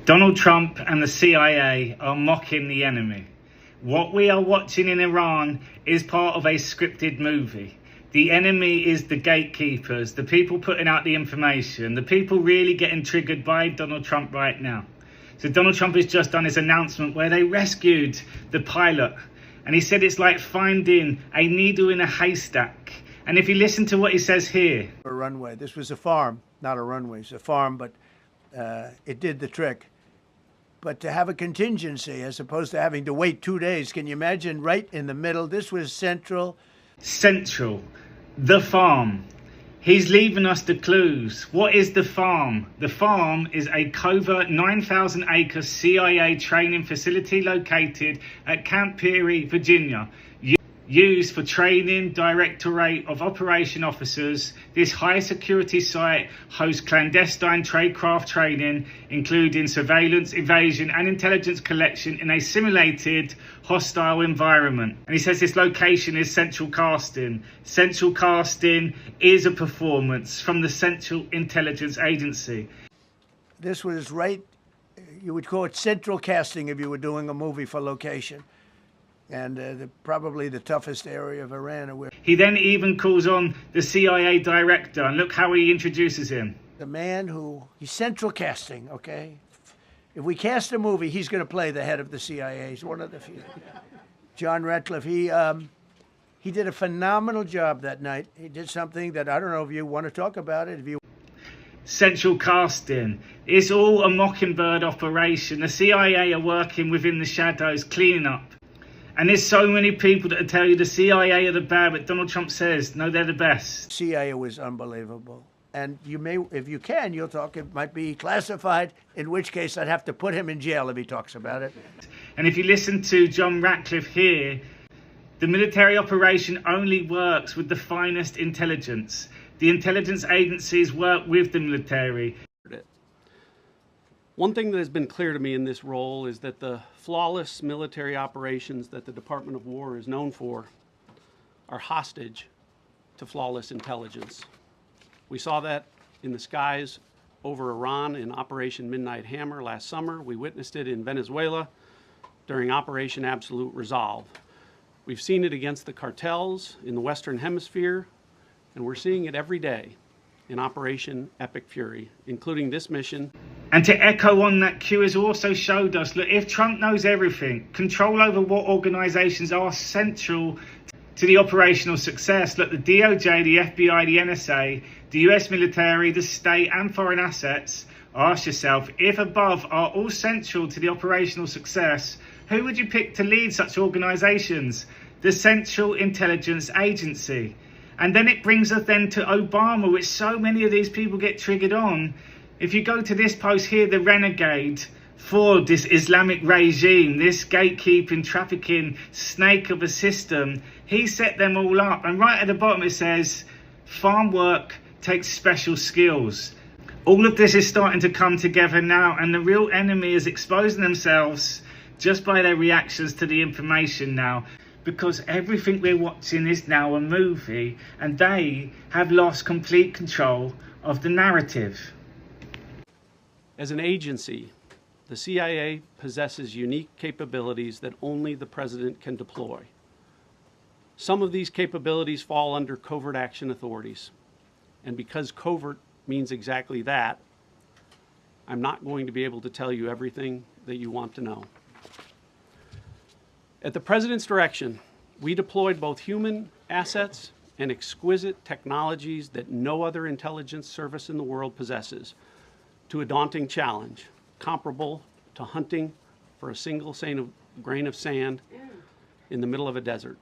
Donald Trump and the CIA are mocking the enemy. What we are watching in Iran is part of a scripted movie. The enemy is the gatekeepers, the people putting out the information, the people really getting triggered by Donald Trump right now. So Donald Trump has just done his announcement where they rescued the pilot. And he said it's like finding a needle in a haystack. And if you listen to what he says here. A runway. This was a farm, not a runway. It's a farm, but it did the trick. But to have a contingency as opposed to having to wait 2 days, can you imagine right in the middle? This was central. Central. The farm. He's leaving us the clues. What is the farm? The farm is a covert 9,000-acre CIA training facility located at Camp Peary, Virginia. Used for training Directorate of Operation officers, this high security site hosts clandestine tradecraft training, including surveillance, evasion and intelligence collection in a simulated hostile environment. And he says this location is Central Casting. Central Casting is a performance from the Central Intelligence Agency. This was right, you would call it central casting if you were doing a movie for location. And probably the toughest area of Iran. He then even calls on the CIA director, and look how he introduces him. The man he's central casting, okay? If we cast a movie, he's going to play the head of the CIA. He's one of the few. John Ratcliffe, he did a phenomenal job that night. He did something that I don't know if you want to talk about it. Central Casting. It's all a Mockingbird operation. The CIA are working within the shadows, cleaning up. And there's so many people that tell you the CIA are the bad, but Donald Trump says, no, they're the best. CIA was unbelievable. And you may, if you can, you'll talk, it might be classified, in which case I'd have to put him in jail if he talks about it. And if you listen to John Ratcliffe here, the military operation only works with the finest intelligence. The intelligence agencies work with the military. One thing that has been clear to me in this role is that the flawless military operations that the Department of War is known for are hostage to flawless intelligence. We saw that in the skies over Iran in Operation Midnight Hammer last summer. We witnessed it in Venezuela during Operation Absolute Resolve. We've seen it against the cartels in the Western Hemisphere, and we're seeing it every day in Operation Epic Fury, including this mission. And to echo on that, Q has also showed us, look, if Trump knows everything, control over what organizations are central to the operational success, look, the DOJ, the FBI, the NSA, the US military, the state and foreign assets, ask yourself, if above are all central to the operational success, who would you pick to lead such organizations? The Central Intelligence Agency. And then it brings us then to Obama, which so many of these people get triggered on. If you go to this post here, the renegade for this Islamic regime, this gatekeeping, trafficking snake of a system, he set them all up. And right at the bottom it says, farm work takes special skills. All of this is starting to come together now, and the real enemy is exposing themselves just by their reactions to the information now. Because everything we're watching is now a movie, and they have lost complete control of the narrative. As an agency, the CIA possesses unique capabilities that only the president can deploy. Some of these capabilities fall under covert action authorities. And because covert means exactly that, I'm not going to be able to tell you everything that you want to know. At the president's direction, we deployed both human assets and exquisite technologies that no other intelligence service in the world possesses to a daunting challenge, comparable to hunting for a single grain of sand in the middle of a desert.